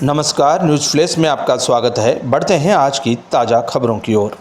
नमस्कार, news flash में आपका स्वागत है। बढ़ते हैं आज की ताज़ा खबरों की ओर।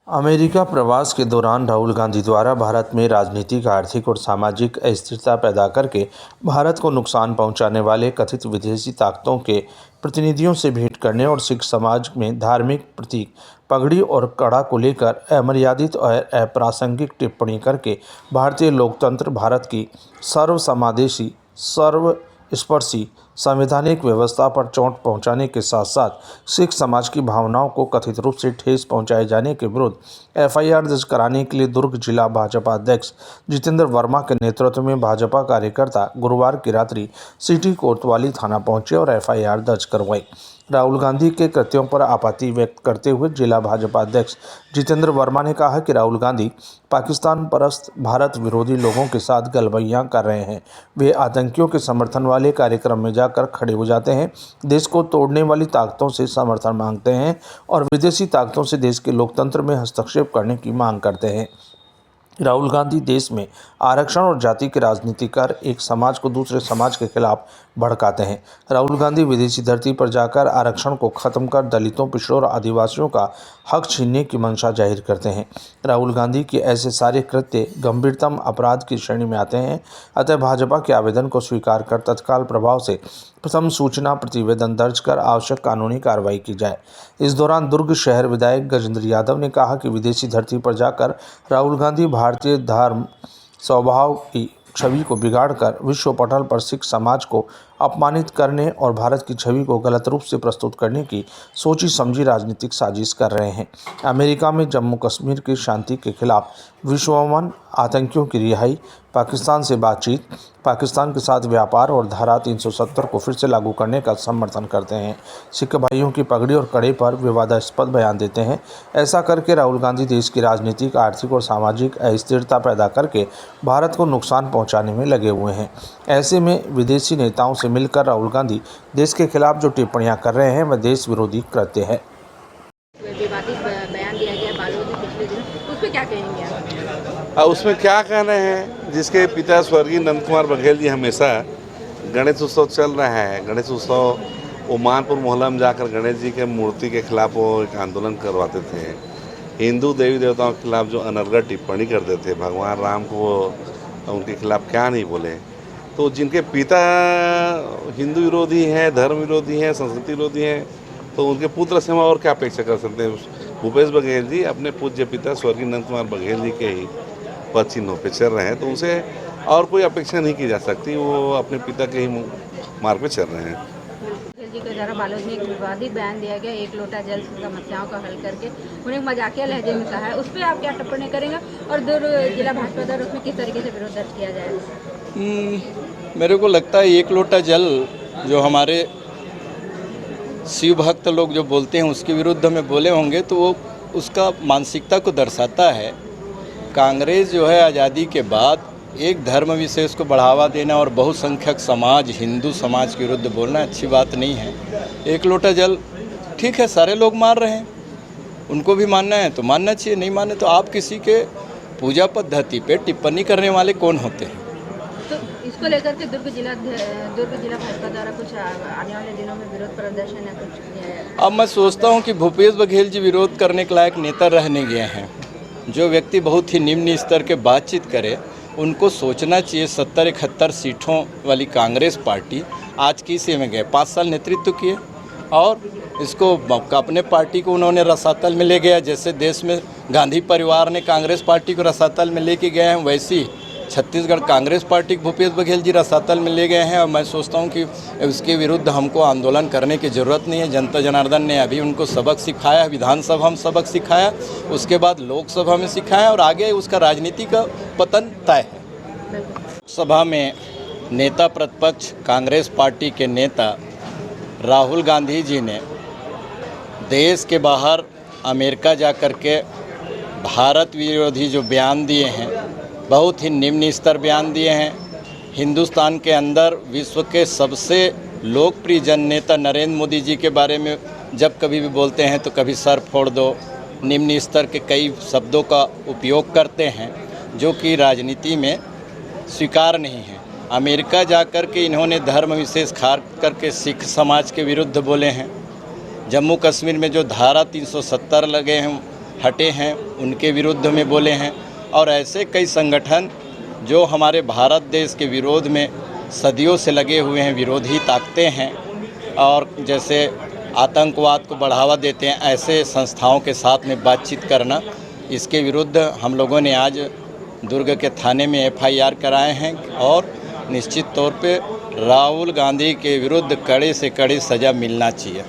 अमेरिका प्रवास के दौरान राहुल गांधी द्वारा भारत में राजनीतिक, आर्थिक और सामाजिक अस्थिरता पैदा करके भारत को नुकसान पहुंचाने वाले कथित विदेशी ताकतों के प्रतिनिधियों से भेंट करने और सिख समाज में धार्मिक प्रतीक पगड़ी और कड़ा को लेकर अमर्यादित और अप्रासंगिक टिप्पणी करके भारतीय लोकतंत्र, भारत की सर्वसमावेशी, सर्वस्पर्शी संवैधानिक व्यवस्था पर चोट पहुंचाने के साथ साथ सिख समाज की भावनाओं को कथित रूप से ठेस पहुंचाए जाने के विरुद्ध एफआईआर दर्ज कराने के लिए दुर्ग जिला भाजपा अध्यक्ष जितेंद्र वर्मा के नेतृत्व में भाजपा कार्यकर्ता गुरुवार की रात्रि सिटी कोतवाली थाना पहुंचे और एफआईआर दर्ज करवाई। राहुल गांधी के कृत्यों पर आपत्ति व्यक्त करते हुए जिला भाजपा अध्यक्ष जितेंद्र वर्मा ने कहा कि राहुल गांधी पाकिस्तान परस्त, भारत विरोधी लोगों के साथ गलबैयां कर रहे हैं। वे आतंकियों के समर्थन वाले कार्यक्रम में जाकर खड़े हो जाते हैं, देश को तोड़ने वाली ताकतों से समर्थन मांगते हैं और विदेशी ताकतों से देश के लोकतंत्र में हस्तक्षेप करने की मांग करते हैं। राहुल गांधी देश में आरक्षण और जाति की राजनीति कर एक समाज को दूसरे समाज के खिलाफ भड़काते हैं। राहुल गांधी विदेशी धरती पर जाकर आरक्षण को खत्म कर दलितों, पिछड़ों और आदिवासियों का हक छीनने की मंशा जाहिर करते हैं। राहुल गांधी के ऐसे सारे कृत्य गंभीरतम अपराध की श्रेणी में आते हैं। अतः भाजपा के आवेदन को स्वीकार कर तत्काल प्रभाव से प्रथम सूचना प्रतिवेदन दर्ज कर आवश्यक कानूनी कार्रवाई की जाए। इस दौरान दुर्ग शहर विधायक गजेंद्र यादव ने कहा कि विदेशी धरती पर जाकर राहुल गांधी भारतीय धर्म स्वभाव की छवि को बिगाड़कर विश्व पटल पर सिख समाज को अपमानित करने और भारत की छवि को गलत रूप से प्रस्तुत करने की सोची समझी राजनीतिक साजिश कर रहे हैं। अमेरिका में जम्मू कश्मीर की शांति के खिलाफ विश्वमन, आतंकियों की रिहाई, पाकिस्तान से बातचीत, पाकिस्तान के साथ व्यापार और धारा 370 को फिर से लागू करने का समर्थन करते हैं। सिख भाइयों की पगड़ी और कड़े पर विवादास्पद बयान देते हैं। ऐसा करके राहुल गांधी देश की राजनीतिक, आर्थिक और सामाजिक अस्थिरता पैदा करके भारत को नुकसान पहुंचाने में लगे हुए हैं। ऐसे में विदेशी नेताओं से मिलकर राहुल गांधी देश के खिलाफ जो टिप्पणियां कर रहे हैं वह देश विरोधी कृत्य है। विवादित बयान दिया गया बालोद में पिछले दिन, उस पर क्या कहेंगे आप? उसमें क्या कहना है, जिसके पिता स्वर्गीय नंद कुमार बघेल जी हमेशा गणेश उत्सव चल रहा है, गणेश उत्सव वो मानपुर मोहल्ला में जाकर गणेश जी के मूर्ति के खिलाफ वो एक आंदोलन करवाते थे। हिंदू देवी देवताओं के खिलाफ जो अनर्गल टिप्पणी करते थे, भगवान राम को वो उनके खिलाफ क्या नहीं बोले। तो जिनके पिता हिंदू विरोधी हैं, धर्म विरोधी हैं, संस्कृति विरोधी हैं, तो उनके पुत्र से हम और क्या अपेक्षा कर सकते हैं। भूपेश बघेल जी अपने पूज्य पिता स्वर्गीय नंद कुमार बघेल जी के ही पद चिन्हों पर चल रहे हैं, तो उनसे और कोई अपेक्षा नहीं की जा सकती। वो अपने पिता के ही मार्ग पे चल रहे हैं। बघेल जी के द्वारा बालोद में एक विवादित बयान दिया गया, एक लोटा जल से समस्याओं का हल करके उन्हें मजाकिया लहजे में कहा है, उस पर आप क्या टिप्पणी करेंगे और दुर्ग जिला भाजपा द्वारा उसमें किस तरीके से विरोध दर्ज किया जाएगा? मेरे को लगता है एक लोटा जल जो हमारे शिव भक्त लोग जो बोलते हैं उसके विरुद्ध में बोले होंगे, तो वो उसका मानसिकता को दर्शाता है। कांग्रेस जो है आज़ादी के बाद एक धर्म विशेष को बढ़ावा देना और बहुसंख्यक समाज, हिंदू समाज के विरुद्ध बोलना अच्छी बात नहीं है। एक लोटा जल ठीक है, सारे लोग मान रहे हैं, उनको भी मानना है तो मानना चाहिए, नहीं माने तो आप किसी के पूजा पद्धति पे टिप्पणी करने वाले कौन होते हैं? तो इसको लेकर के दुर्ग जिला भाजपा द्वारा कुछ आने वाले दिनों में विरोध प्रदर्शन या कुछ? अब मैं सोचता हूं कि भूपेश बघेल जी विरोध करने के लायक नेता रहने गए हैं। जो व्यक्ति बहुत ही निम्न स्तर के बातचीत करे, उनको सोचना चाहिए 70-71 सीटों वाली कांग्रेस पार्टी आज किसी में गए, 5 साल नेतृत्व किए और इसको अपने पार्टी को उन्होंने रसातल में ले गया। जैसे देश में गांधी परिवार ने कांग्रेस पार्टी को रसातल में लेके गए हैं, वैसी छत्तीसगढ़ कांग्रेस पार्टी को भूपेश बघेल जी रसातल में ले गए हैं। और मैं सोचता हूं कि उसके विरुद्ध हमको आंदोलन करने की ज़रूरत नहीं है। जनता जनार्दन ने अभी उनको सबक सिखाया, विधानसभा में सबक सिखाया, उसके बाद लोकसभा में सिखाया और आगे उसका राजनीति का पतन तय है। सभा में नेता प्रतिपक्ष कांग्रेस पार्टी के नेता राहुल गांधी जी ने देश के बाहर अमेरिका जा कर के भारत विरोधी जो बयान दिए हैं, बहुत ही निम्न स्तर बयान दिए हैं। हिंदुस्तान के अंदर विश्व के सबसे लोकप्रिय जन नेता नरेंद्र मोदी जी के बारे में जब कभी भी बोलते हैं तो कभी सर फोड़ दो, निम्न स्तर के कई शब्दों का उपयोग करते हैं जो कि राजनीति में स्वीकार नहीं है। अमेरिका जाकर के इन्होंने धर्म विशेष खास करके सिख समाज के विरुद्ध बोले हैं। जम्मू कश्मीर में जो धारा 370 लगे हैं हटे हैं उनके विरुद्ध में बोले हैं। और ऐसे कई संगठन जो हमारे भारत देश के विरोध में सदियों से लगे हुए हैं, विरोधी ताकतें हैं और जैसे आतंकवाद को बढ़ावा देते हैं, ऐसे संस्थाओं के साथ में बातचीत करना, इसके विरुद्ध हम लोगों ने आज दुर्ग के थाने में FIR कराए हैं और निश्चित तौर पे राहुल गांधी के विरुद्ध कड़े से कड़ी सज़ा मिलना चाहिए।